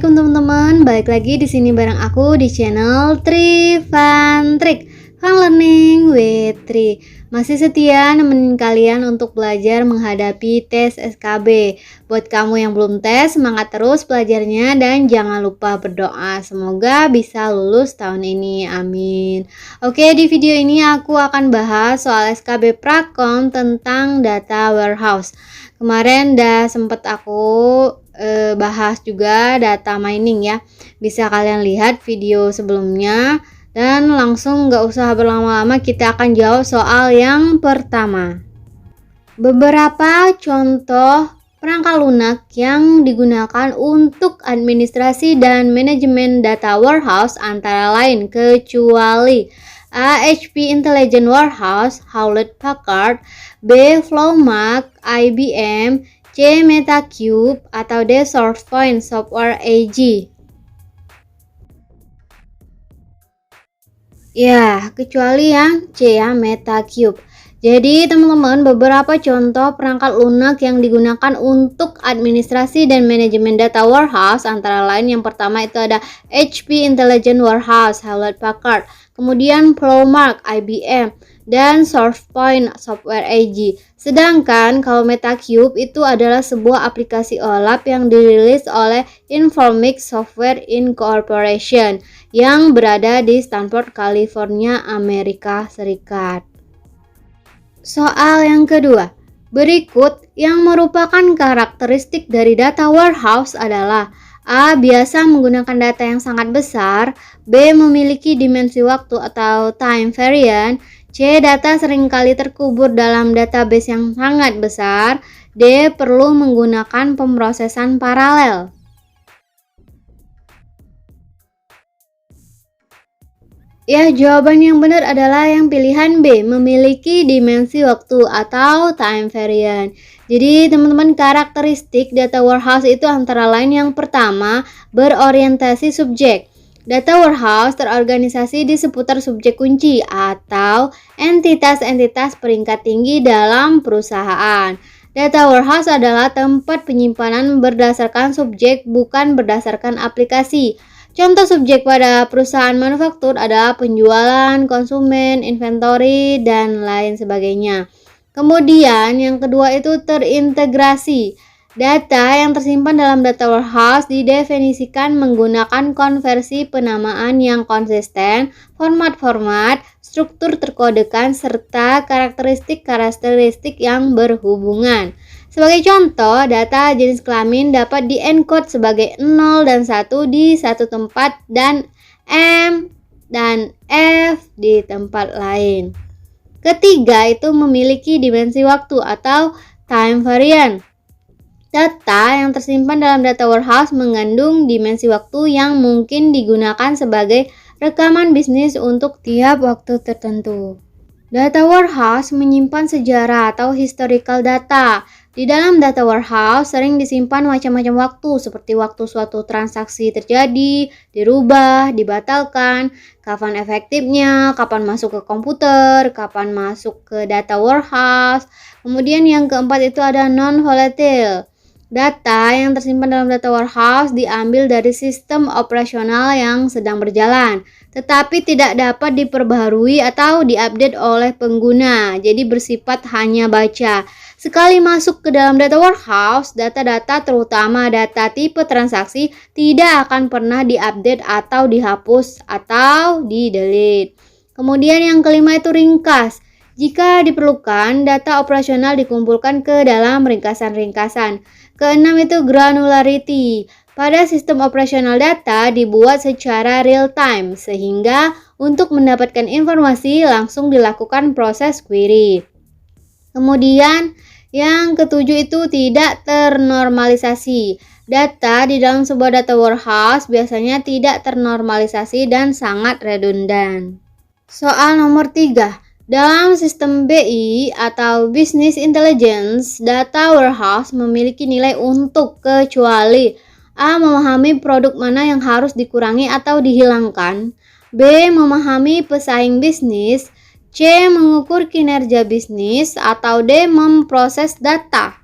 Assalamualaikum teman-teman, balik lagi di sini bareng aku di channel Trifantrik Fun Learning with Tri. Masih setia nemenin kalian untuk belajar menghadapi tes SKB. Buat kamu yang belum tes, semangat terus belajarnya dan jangan lupa berdoa. Semoga bisa lulus tahun ini, amin. Oke, di video ini aku akan bahas soal SKB Prakom tentang data warehouse. Kemarin udah sempet aku bahas juga data mining ya. Bisa kalian lihat video sebelumnya. Dan langsung gak usah berlama-lama, kita akan jawab soal yang pertama. Beberapa contoh perangkat lunak yang digunakan untuk administrasi dan manajemen data warehouse antara lain kecuali A. HP Intelligent Warehouse Hewlett Packard, B. Flowmark IBM, C. MetaCube, atau D. SourcePoint Software AG. Ya, kecuali yang C ya, MetaCube. Jadi teman-teman, beberapa contoh perangkat lunak yang digunakan untuk administrasi dan manajemen data warehouse antara lain yang pertama itu ada HP Intelligent Warehouse Hewlett Packard, kemudian Flowmark IBM, dan SourcePoint Software AG. Sedangkan kalau MetaCube itu adalah sebuah aplikasi OLAP yang dirilis oleh Informix Software Incorporation yang berada di Stanford, California, Amerika Serikat. Soal yang kedua, berikut yang merupakan karakteristik dari data warehouse adalah A. Biasa menggunakan data yang sangat besar, B. Memiliki dimensi waktu atau time variant, C. Data seringkali terkubur dalam database yang sangat besar, D. Perlu menggunakan pemrosesan paralel. Ya, jawaban yang benar adalah yang pilihan B, memiliki dimensi waktu atau time variant. Jadi teman-teman, karakteristik data warehouse itu antara lain yang pertama, berorientasi subjek. Data warehouse terorganisasi di seputar subjek kunci atau entitas-entitas peringkat tinggi dalam perusahaan. Data warehouse adalah tempat penyimpanan berdasarkan subjek, bukan berdasarkan aplikasi. Contoh subjek pada perusahaan manufaktur adalah penjualan, konsumen, inventory, dan lain sebagainya. Kemudian yang kedua itu terintegrasi. Data yang tersimpan dalam data warehouse didefinisikan menggunakan konversi penamaan yang konsisten, format-format, struktur terkodekan, serta karakteristik-karakteristik yang berhubungan. Sebagai contoh, data jenis kelamin dapat di-encode sebagai 0 dan 1 di satu tempat dan M dan F di tempat lain. Ketiga itu memiliki dimensi waktu atau time variant. Data yang tersimpan dalam data warehouse mengandung dimensi waktu yang mungkin digunakan sebagai rekaman bisnis untuk tiap waktu tertentu. Data warehouse menyimpan sejarah atau historical data. Di dalam data warehouse sering disimpan macam-macam waktu seperti waktu suatu transaksi terjadi, dirubah, dibatalkan, kapan efektifnya, kapan masuk ke komputer, kapan masuk ke data warehouse. Kemudian yang keempat itu ada non-volatile. Data yang tersimpan dalam data warehouse diambil dari sistem operasional yang sedang berjalan, tetapi tidak dapat diperbaharui atau diupdate oleh pengguna, jadi bersifat hanya baca. Sekali masuk ke dalam data warehouse, data-data terutama data tipe transaksi tidak akan pernah diupdate atau dihapus atau di-delete. Kemudian yang kelima itu ringkas. Jika diperlukan, data operasional dikumpulkan ke dalam ringkasan-ringkasan. Keenam itu granularity. Pada sistem operasional data dibuat secara real time sehingga untuk mendapatkan informasi langsung dilakukan proses query. Kemudian yang ketujuh itu tidak ternormalisasi. Data di dalam sebuah data warehouse biasanya tidak ternormalisasi dan sangat redundan. Soal nomor 3. Dalam sistem BI atau Business Intelligence, data warehouse memiliki nilai untuk kecuali A. Memahami produk mana yang harus dikurangi atau dihilangkan, B. Memahami pesaing bisnis, C. Mengukur kinerja bisnis, atau D. Memproses data.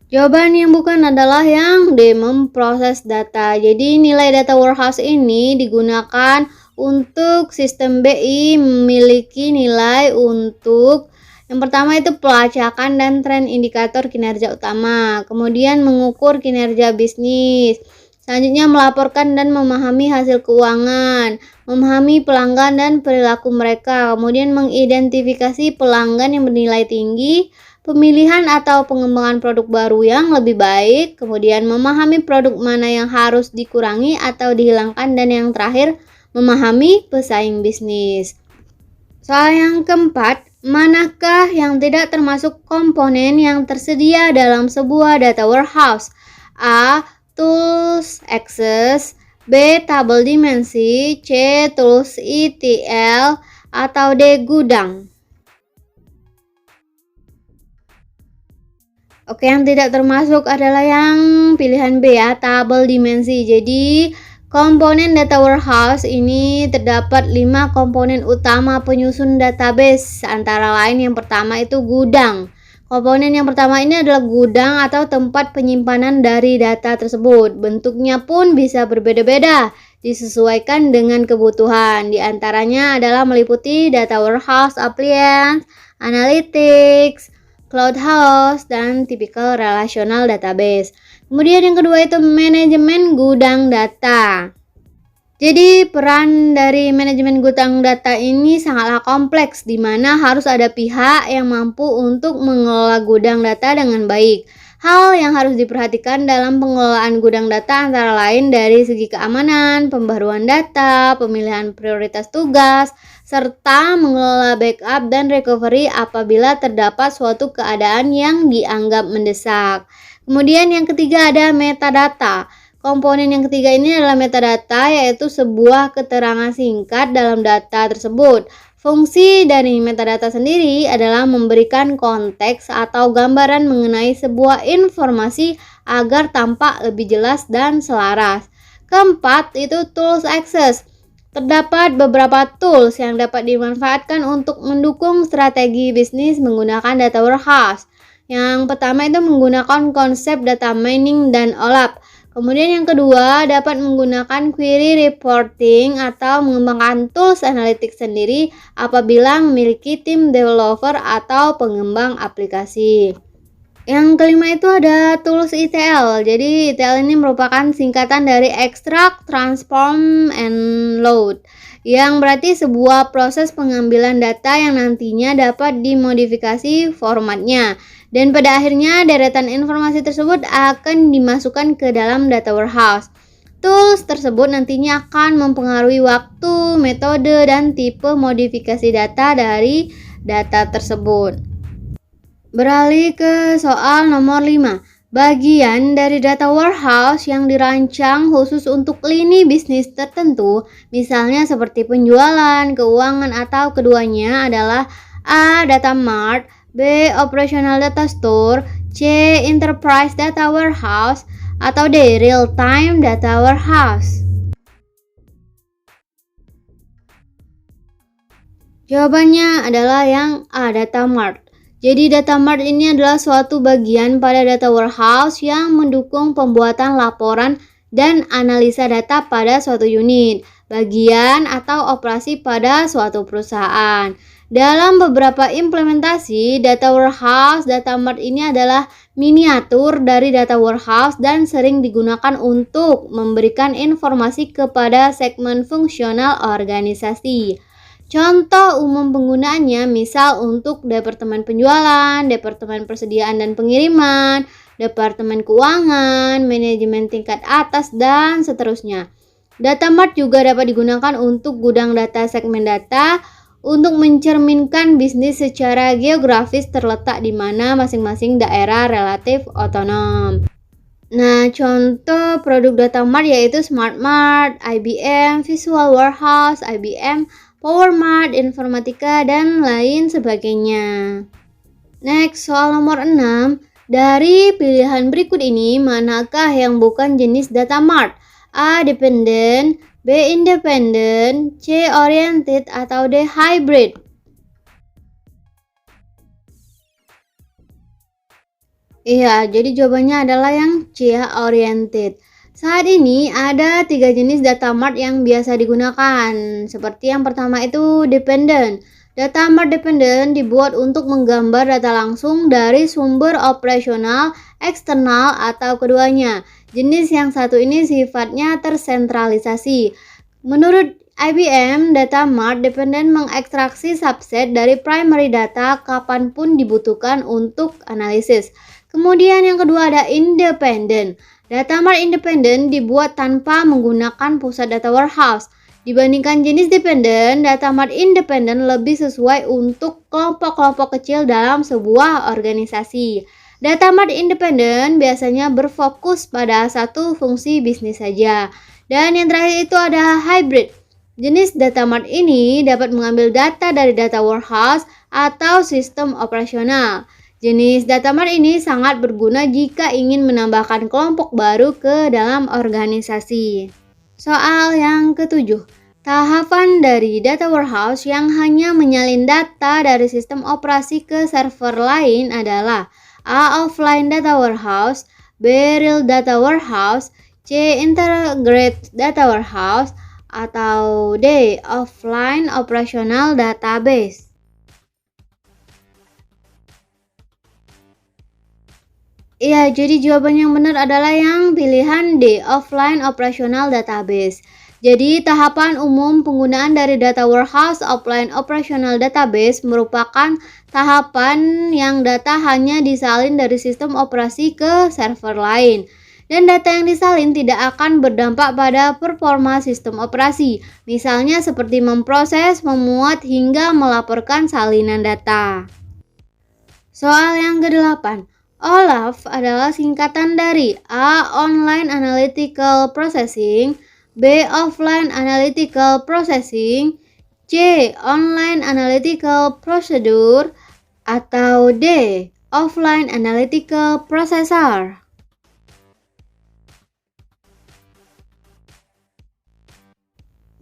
Jawaban yang bukan adalah yang D, memproses data. Jadi nilai data warehouse ini digunakan untuk sistem BI memiliki nilai untuk yang pertama itu pelacakan dan tren indikator kinerja utama, kemudian mengukur kinerja bisnis, selanjutnya melaporkan dan memahami hasil keuangan, memahami pelanggan dan perilaku mereka, kemudian mengidentifikasi pelanggan yang bernilai tinggi, pemilihan atau pengembangan produk baru yang lebih baik, kemudian memahami produk mana yang harus dikurangi atau dihilangkan, dan yang terakhir memahami pesaing bisnis. Soal yang keempat, manakah yang tidak termasuk komponen yang tersedia dalam sebuah data warehouse? A. Tools access, B. Tabel dimensi, C. Tools ETL, atau D. Gudang. Oke, yang tidak termasuk adalah yang pilihan B ya, tabel dimensi. Jadi, komponen data warehouse ini terdapat 5 komponen utama penyusun database. Antara lain yang pertama itu gudang. Komponen yang pertama ini adalah gudang atau tempat penyimpanan dari data tersebut. Bentuknya pun bisa berbeda-beda, disesuaikan dengan kebutuhan. Di antaranya adalah meliputi data warehouse, appliance, analytics, cloud house, dan tipikal relational database. Kemudian yang kedua itu manajemen gudang data. Jadi peran dari manajemen gudang data ini sangatlah kompleks, di mana harus ada pihak yang mampu untuk mengelola gudang data dengan baik. Hal yang harus diperhatikan dalam pengelolaan gudang data antara lain dari segi keamanan, pembaruan data, pemilihan prioritas tugas, serta mengelola backup dan recovery apabila terdapat suatu keadaan yang dianggap mendesak. Kemudian yang ketiga ada metadata. Komponen yang ketiga ini adalah metadata, yaitu sebuah keterangan singkat dalam data tersebut. Fungsi dari metadata sendiri adalah memberikan konteks atau gambaran mengenai sebuah informasi agar tampak lebih jelas dan selaras. Keempat itu tools access. Terdapat beberapa tools yang dapat dimanfaatkan untuk mendukung strategi bisnis menggunakan data warehouse. Yang pertama itu menggunakan konsep data mining dan OLAP. Kemudian yang kedua dapat menggunakan query reporting atau mengembangkan tools analytics sendiri apabila memiliki tim developer atau pengembang aplikasi. Yang kelima itu ada tools ETL. Jadi ETL ini merupakan singkatan dari extract, transform, and load, yang berarti sebuah proses pengambilan data yang nantinya dapat dimodifikasi formatnya. Dan pada akhirnya deretan informasi tersebut akan dimasukkan ke dalam data warehouse. Tools tersebut nantinya akan mempengaruhi waktu, metode, dan tipe modifikasi data dari data tersebut. Beralih ke soal nomor 5. Bagian dari data warehouse yang dirancang khusus untuk lini bisnis tertentu, misalnya seperti penjualan, keuangan, atau keduanya adalah A. Data mart, B. Operational data store, C. Enterprise data warehouse, atau D. Real time data warehouse. Jawabannya adalah yang A. Data mart. Jadi data mart ini adalah suatu bagian pada data warehouse yang mendukung pembuatan laporan dan analisa data pada suatu unit, bagian atau operasi pada suatu perusahaan. Dalam beberapa implementasi, data warehouse, data mart ini adalah miniatur dari data warehouse dan sering digunakan untuk memberikan informasi kepada segmen fungsional organisasi. Contoh umum penggunaannya misal untuk departemen penjualan, departemen persediaan dan pengiriman, departemen keuangan, manajemen tingkat atas, dan seterusnya. Data mart juga dapat digunakan untuk gudang data segmen data untuk mencerminkan bisnis secara geografis terletak di mana masing-masing daerah relatif otonom. Nah, contoh produk data mart yaitu Smart Mart, IBM, Visual Warehouse, IBM, Power Mart, Informatika, dan lain sebagainya. Next, soal nomor 6. Dari pilihan berikut ini, manakah yang bukan jenis data mart? A. Dependent, B. Independent, C. Oriented, atau D. Hybrid? Iya, jadi jawabannya adalah yang C ya, oriented. Saat ini ada tiga jenis data mart yang biasa digunakan. Seperti yang pertama itu dependent. Data mart dependent dibuat untuk menggambar data langsung dari sumber operasional, eksternal, atau keduanya. Jenis yang satu ini sifatnya tersentralisasi. Menurut IBM, data mart dependent mengekstraksi subset dari primary data kapanpun dibutuhkan untuk analisis. Kemudian yang kedua ada independent. Data mart independent dibuat tanpa menggunakan pusat data warehouse. Dibandingkan jenis dependent, data mart independent lebih sesuai untuk kelompok-kelompok kecil dalam sebuah organisasi. Data mart independent biasanya berfokus pada satu fungsi bisnis saja. Dan yang terakhir itu ada hybrid. Jenis data mart ini dapat mengambil data dari data warehouse atau sistem operasional. Jenis data mart ini sangat berguna jika ingin menambahkan kelompok baru ke dalam organisasi. Soal yang ketujuh, tahapan dari data warehouse yang hanya menyalin data dari sistem operasi ke server lain adalah A. Offline data warehouse, B. Real data warehouse, C. Integrated data warehouse, atau D. Offline operational database. Iya, jadi jawaban yang benar adalah yang pilihan D, offline operational database. Jadi, tahapan umum penggunaan dari data warehouse offline operational database merupakan tahapan yang data hanya disalin dari sistem operasi ke server lain. Dan data yang disalin tidak akan berdampak pada performa sistem operasi. Misalnya seperti memproses, memuat, hingga melaporkan salinan data. Soal yang ke-8. OLAP adalah singkatan dari A. Online Analytical Processing, B. Offline Analytical Processing, C. Online Analytical Procedure, atau D. Offline Analytical Processor.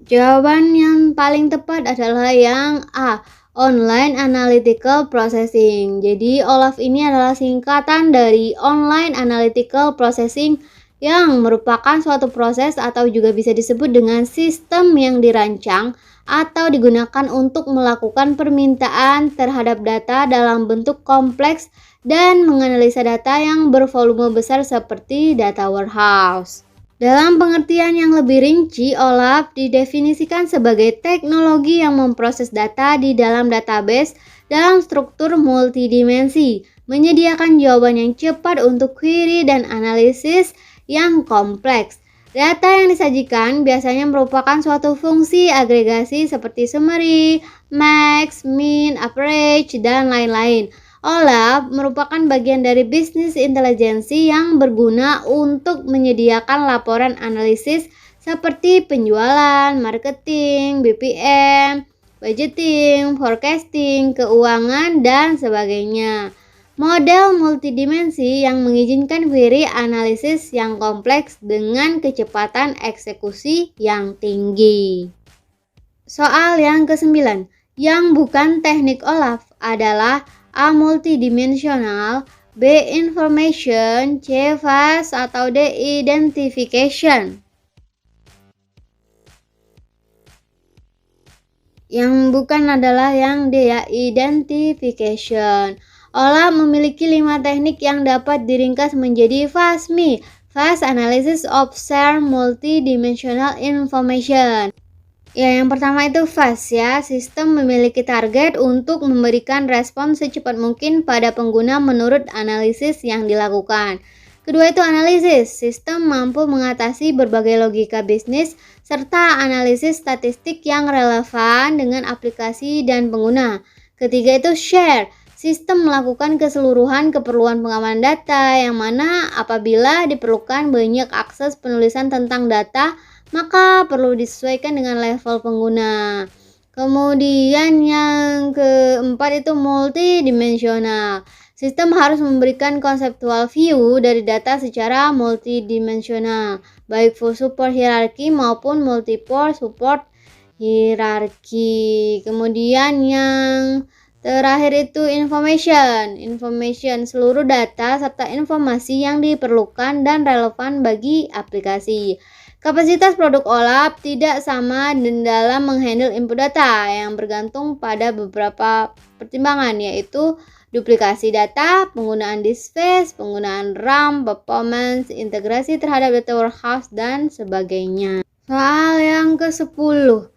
Jawaban yang paling tepat adalah yang A. Online Analytical Processing. Jadi OLAP ini adalah singkatan dari Online Analytical Processing yang merupakan suatu proses atau juga bisa disebut dengan sistem yang dirancang atau digunakan untuk melakukan permintaan terhadap data dalam bentuk kompleks dan menganalisa data yang bervolume besar seperti data warehouse. Dalam pengertian yang lebih rinci, OLAP didefinisikan sebagai teknologi yang memproses data di dalam database dalam struktur multidimensi, menyediakan jawaban yang cepat untuk query dan analisis yang kompleks. Data yang disajikan biasanya merupakan suatu fungsi agregasi seperti summary, max, min, average, dan lain-lain. OLAP merupakan bagian dari bisnis intelijensi yang berguna untuk menyediakan laporan analisis seperti penjualan, marketing, BPM, budgeting, forecasting, keuangan, dan sebagainya. Model multidimensi yang mengizinkan query analisis yang kompleks dengan kecepatan eksekusi yang tinggi. Soal yang ke-9, yang bukan teknik OLAP adalah A. Multidimensional, B. Information, C. Fast, atau D. Identification. Yang bukan adalah yang D ya, identification. OLAP memiliki 5 teknik yang dapat diringkas menjadi FASMI, Fast Analysis of Shared Multidimensional Information. Ya, yang pertama itu fast ya, sistem memiliki target untuk memberikan respon secepat mungkin pada pengguna menurut analisis yang dilakukan. Kedua itu analisis, sistem mampu mengatasi berbagai logika bisnis serta analisis statistik yang relevan dengan aplikasi dan pengguna. Ketiga itu share, sistem melakukan keseluruhan keperluan pengamanan data yang mana apabila diperlukan banyak akses penulisan tentang data, maka perlu disesuaikan dengan level pengguna. Kemudian yang keempat itu multidimensional. Sistem harus memberikan conceptual view dari data secara multidimensional, baik full support hierarki maupun multi-pore support hierarki. Kemudian yang Terakhir itu information, seluruh data serta informasi yang diperlukan dan relevan bagi aplikasi. Kapasitas produk OLAP tidak sama dalam menghandle input data yang bergantung pada beberapa pertimbangan, yaitu duplikasi data, penggunaan disk space, penggunaan RAM, performance, integrasi terhadap data warehouse, dan sebagainya. Soal yang ke-10.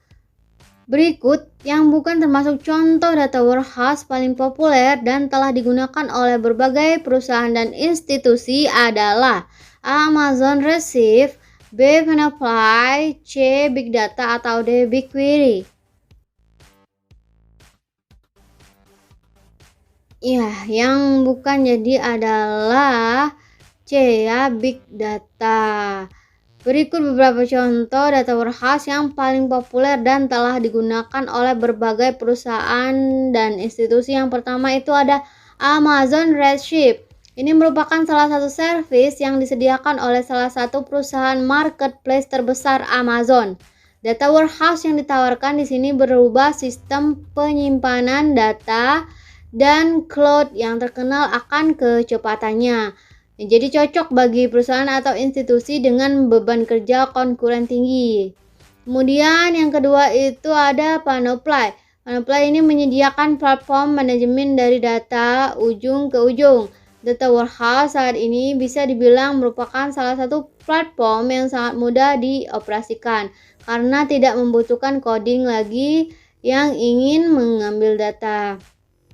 Berikut yang bukan termasuk contoh data warehouse paling populer dan telah digunakan oleh berbagai perusahaan dan institusi adalah Amazon Redshift, B. Finalfly, C. Big Data, atau D. BigQuery. Ya, yang bukan jadi adalah C ya, Big Data. Berikut beberapa contoh data warehouse yang paling populer dan telah digunakan oleh berbagai perusahaan dan institusi. Yang pertama itu ada Amazon Redshift. Ini merupakan salah satu service yang disediakan oleh salah satu perusahaan marketplace terbesar, Amazon. Data warehouse yang ditawarkan di sini berubah sistem penyimpanan data dan cloud yang terkenal akan kecepatannya. Jadi cocok bagi perusahaan atau institusi dengan beban kerja konkuren tinggi. Kemudian yang kedua itu ada Finalfly. Finalfly ini menyediakan platform manajemen dari data ujung ke ujung. Data warehouse saat ini bisa dibilang merupakan salah satu platform yang sangat mudah dioperasikan karena tidak membutuhkan coding lagi yang ingin mengambil data.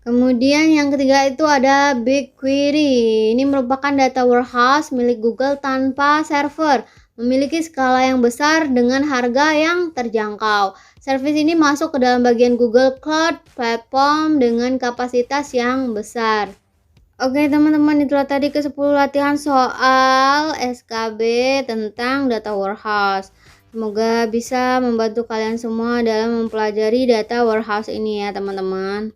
Kemudian yang ketiga itu ada BigQuery. Ini merupakan data warehouse milik Google tanpa server, memiliki skala yang besar dengan harga yang terjangkau. Service ini masuk ke dalam bagian Google Cloud Platform dengan kapasitas yang besar. Oke teman-teman, itulah tadi ke-10 latihan soal SKB tentang data warehouse. Semoga bisa membantu kalian semua dalam mempelajari data warehouse ini ya teman-teman.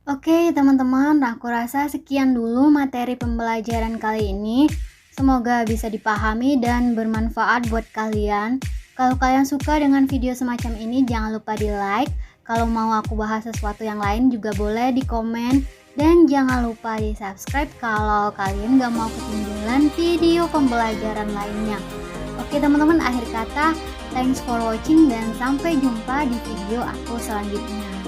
Oke teman-teman, aku rasa sekian dulu materi pembelajaran kali ini. Semoga bisa dipahami dan bermanfaat buat kalian. Kalau kalian suka dengan video semacam ini, jangan lupa di like. Kalau mau aku bahas sesuatu yang lain juga boleh di komen. Dan jangan lupa di subscribe kalau kalian gak mau ketinggalan video pembelajaran lainnya. Oke teman-teman, akhir kata, thanks for watching dan sampai jumpa di video aku selanjutnya.